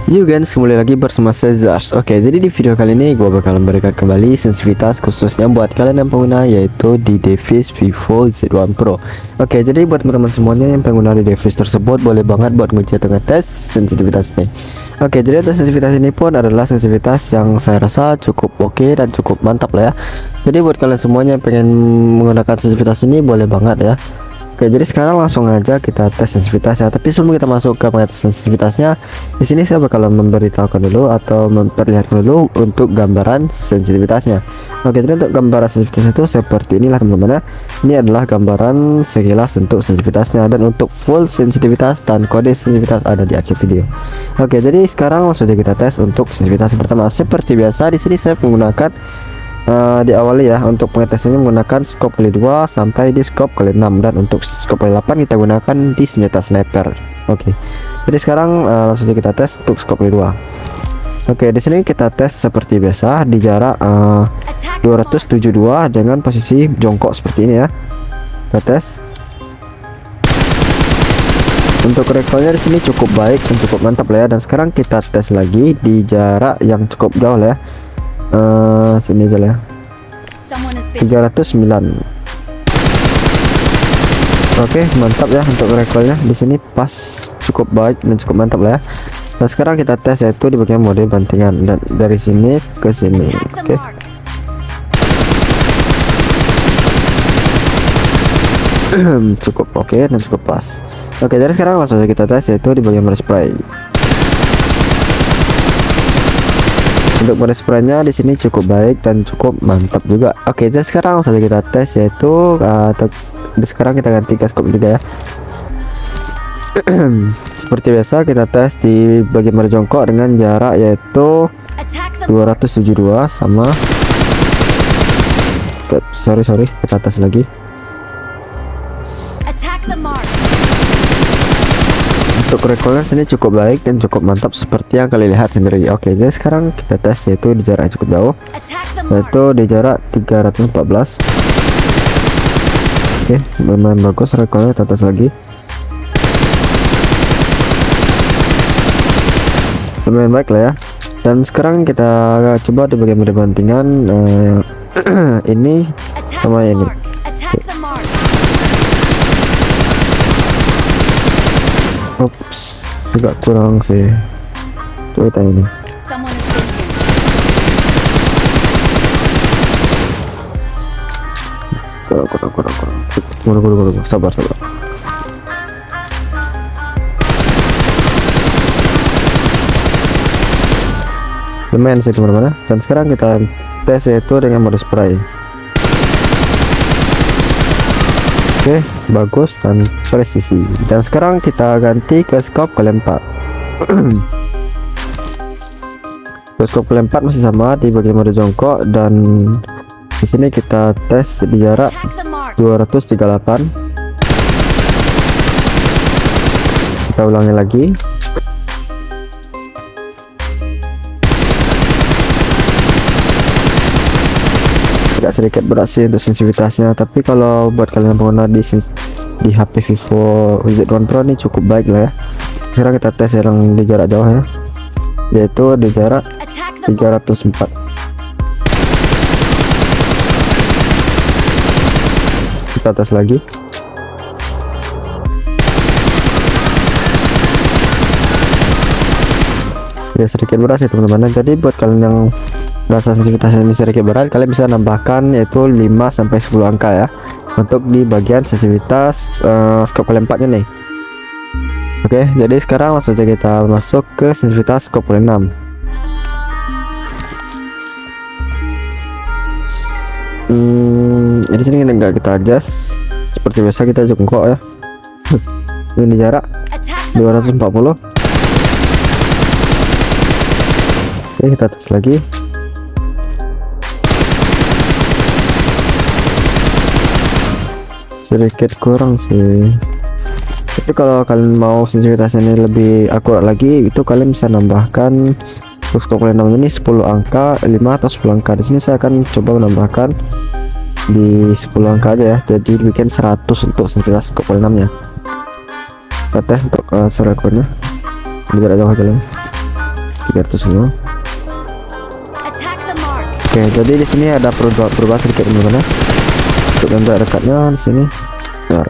Yo guys, kembali lagi bersama saya Zars. Oke, jadi di video kali ini gue bakal memberikan kembali sensitivitas khususnya buat kalian yang pengguna, yaitu di device Vivo Z1 Pro. Oke, jadi buat teman-teman semuanya yang pengguna di device tersebut, boleh banget buat ngetes sensitivitasnya. Oke, jadi untuk sensitivitas ini pun adalah sensitivitas yang saya rasa cukup oke dan cukup mantap lah ya. Jadi buat kalian semuanya yang pengen menggunakan sensitivitas ini, boleh banget ya. Oke, jadi sekarang langsung aja kita tes sensitivitasnya. Tapi sebelum kita masuk ke pengetesan sensitivitasnya, di sini saya bakal memberitahukan dulu atau memperlihatkan dulu untuk gambaran sensitivitasnya. Oke, jadi untuk gambaran sensitivitas itu seperti inilah teman-teman ya. Ini adalah gambaran sekilas untuk sensitivitasnya, dan untuk full sensitivitas dan kode sensitivitas ada di akhir video. Oke, jadi sekarang langsung aja kita tes untuk sensitivitas yang pertama. Seperti biasa di sini saya menggunakan diawali ya untuk pengetesannya menggunakan scope kali 2 sampai di scope kali 6, dan untuk scope kali 8 kita gunakan di senjata sniper. Oke, jadi sekarang langsung kita tes untuk scope kali 2. Oke, di sini kita tes seperti biasa di jarak 272 dengan posisi jongkok seperti ini ya. Kita tes. Untuk recoilnya di sini cukup baik dan cukup mantap lah ya. Dan sekarang kita tes lagi di jarak yang cukup jauh lah ya. Sini aja lah ya. 309. Oke, mantap ya untuk recoilnya di sini pas, cukup baik dan cukup mantap lah ya. Nah, sekarang kita tes yaitu di bagian mode bantingan, dan dari sini ke sini. Oke. Cukup oke dan cukup pas. Oke, jadi sekarang langsung saja kita tes yaitu di bagian mode spray. Untuk mode spraynya di sini cukup baik dan cukup mantap juga. Oke, jadi sekarang langsung saja kita tes yaitu sekarang kita ganti ke scope 3 ya. Seperti biasa kita tes di bagian mode jongkok dengan jarak yaitu 272 sama sorry kita tes lagi. Untuk recoilnya sini cukup baik dan cukup mantap seperti yang kalian lihat sendiri. Oke, jadi sekarang kita tes yaitu di jarak yang cukup jauh, yaitu di jarak 314. Oke, lumayan bagus recoilnya. Kita tes lagi. Lumayan baik lah ya. Dan sekarang kita coba di bagian mode bantingan ini sama ini. Ups, agak kurang sih. Coba kita ini. Kurang. Sabar. Lumayan sih teman-teman. Dan sekarang kita tes yaitu dengan mode spray. Oke, bagus dan presisi. Dan sekarang kita ganti ke scope kali 4. Scope kali 4 masih sama di bagian mode jongkok, dan di sini kita tes di jarak 238. Kita ulangi lagi. Agak sedikit berat sih untuk sensitivitasnya, tapi kalau buat kalian pengguna di HP Vivo Z1 Pro ini cukup baik lah ya. Sekarang kita tes yang di jarak jauh ya, yaitu di jarak 304. Kita tes lagi. Ya, sedikit berat sih teman-teman. Jadi buat kalian yang rasa sensitivitas ini sedikit berat, kalian bisa nambahkan yaitu 5-10 angka ya untuk di bagian sensitivitas scope kali 4 nya nih. Oke, jadi sekarang langsung aja kita masuk ke sensitivitas scope kali 6. Di sini enggak kita adjust, seperti biasa kita jongkok ya. Ini jarak 240. Oke, kita tes lagi. Sedikit kurang sih, tapi kalau kalian mau sensitivitasnya ini lebih akurat lagi, itu kalian bisa nambahkan untuk scope kali 6 ini 10 angka, 5 atau 10 angka. Di sini saya akan coba menambahkan di 10 angka aja ya, jadi bikin 100 untuk sensitivitas scope kali 6 nya. Kita tes untuk suara recordnya di jarak jauh aja. biar tuh semua. Oke, jadi di sini ada perubahan sedikit teman-teman ya. Untuk tembak dekatnya di sini. Nah.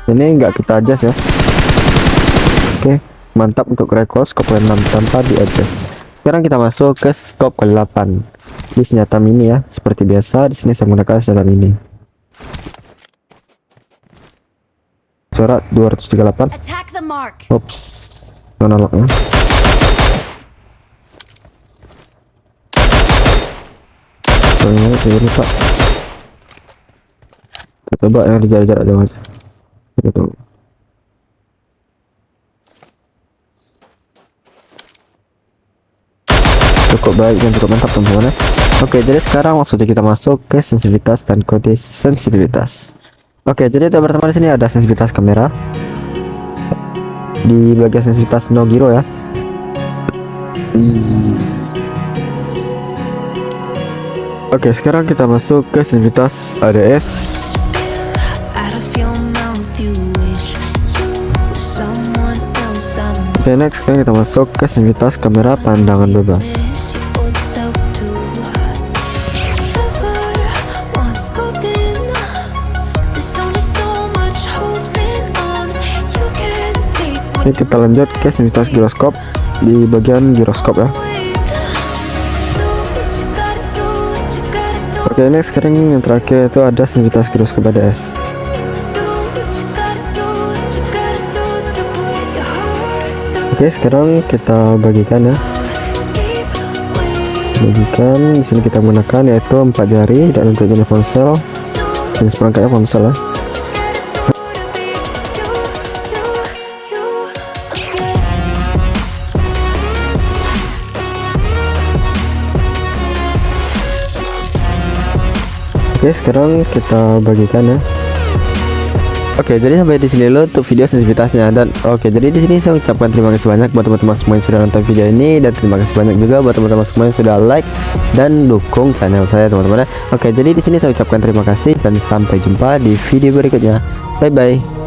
Ini enggak kita adjust ya. Oke, mantap untuk recall scope 6 tanpa di adjust. Sekarang kita masuk ke scope ke-8. Ini senjata mini ya, seperti biasa di sini saya menggunakan senjata mini. Corak 238. Ops, monolognya. Soalnya saya lupa. Kita coba yang di jarak-jarak jauh aja. Gitu. Cukup baik dan cukup mantap teman-teman ya. Oke, jadi sekarang langsung saja kita masuk ke sensitivitas dan kode sensitivitas. Oke, jadi teman-teman di sini ada sensitivitas kamera. Di bagian sensitivitas no gyro ya. Oke, sekarang kita masuk ke sensitivitas ADS. Oke, next sekarang kita masuk ke sensitivitas kamera pandangan bebas. Ini kita lanjut ke sensitivitas giroskop di bagian giroskop ya. Oke, ini sekarang yang terakhir itu ada sensitivitas giroskop ADS. Oke, sekarang kita bagikan ya. Bagikan di sini kita menggunakan yaitu 4 jari dan untuk jenis ponsel jenis perangkatnya ponsel ya. Oke, sekarang kita bagikan ya. Oke, jadi sampai di sini dulu untuk video sensitivitasnya. Dan oke, jadi di sini saya ucapkan terima kasih banyak buat teman-teman semua yang sudah nonton video ini, dan terima kasih banyak juga buat teman-teman semua yang sudah like dan dukung channel saya teman-teman. Oke, jadi di sini saya ucapkan terima kasih dan sampai jumpa di video berikutnya. Bye bye.